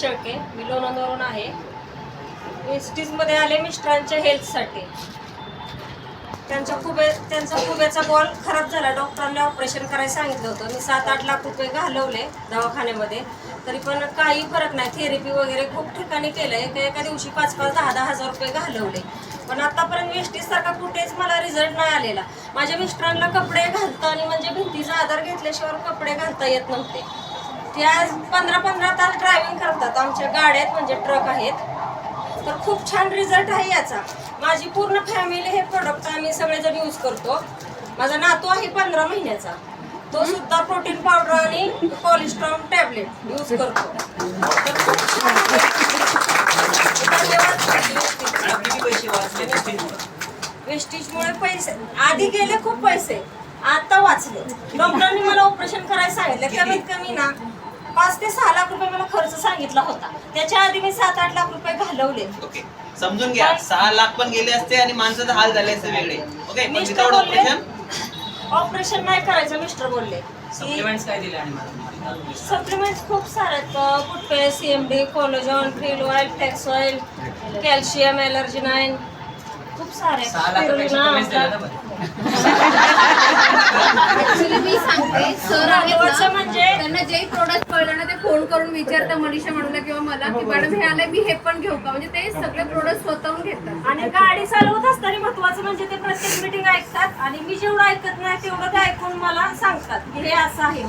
शेळके, मी लोणंदवरून आहे. वेस्टीजमध्ये आले मिस्टरांच्या हेल्थसाठी. त्यांचा खुब्याचा बॉल खराब झाला. डॉक्टरांनी ऑपरेशन करायला सांगितलं होतं. मी 7-8 लाख रुपये घालवले दवाखान्यामध्ये, तरी पण काही फरक नाही. थेरपी वगैरे खूप ठिकाणी केलं. एका दिवशी 5-5, 10-10 हजार रुपये घालवले, पण आतापर्यंत वेस्टीजसारखा कुठेच मला रिझल्ट नाही आलेला. माझ्या मिस्टरांना कपडे घालताना म्हणजे भिंतीचा आधार घेतल्याशिवाय कपडे घालता येत नव्हते. ते आज 15-15 तास ड्रायव्हिंग करतात. आमच्या गाड्यात म्हणजे ट्रक आहेत. तर खूप छान रिझल्ट आहे याचा. माझी पूर्ण फॅमिली हे प्रोडक्ट आम्ही सगळेजण यूज करतो. माझा नातू आहे 15 महिन्याचा, तो सुद्धा प्रोटीन पावडर आणि कोलेस्ट्रॉल टॅबलेट यूज करतो. वेस्टीजमुळे पैसे आधी गेले, खूप पैसे आता वाचले. डॉक्टरांनी मला ऑपरेशन करायला सांगितलं. कमीत कमी ना 5 ते 6 लाख रुपये मला खर्च सांगितला होता. त्याच्या आधी मी 7-8 लाख रुपये घालवले. ओके, समजून घ्या. 6 लाख पण गेले असते आणि माणसाचा हाल झाले असते वेगळे. ओके, पण मिस्टर विदाउट बोलले ऑपरेशन ऑपरेशन नाही करायचं. मिस्टर बोलले सप्लिमेंट्स काय दिले आणि सप्लिमेंट्स खूप सारे आहेत. फुटपे, CMD, collagen, krill oil, flax oil, calcium, allergy 9, खूप सारे. 6 लाखापेक्षा कमीच दिलं ना बरं. ऍक्च्युली मी सांगते, सर आहेत महत्त्वाचं ना, म्हणजे त्यांना जे प्रोडक्ट कळलं ना ते फोन करून विचारता मनीषा मॅडमला किंवा मला की मॅडम हे आलंय, मी हे पण घेऊ का. म्हणजे ते सगळे प्रोडक्ट स्वतःहून घेतात. आणि गाडी चालवत असताना महत्वाचं म्हणजे ते प्रत्येक मीटिंग ऐकतात आणि मी जेवढं ऐकत नाही तेवढं ते ऐकून मला सांगतात की हे असं आहे.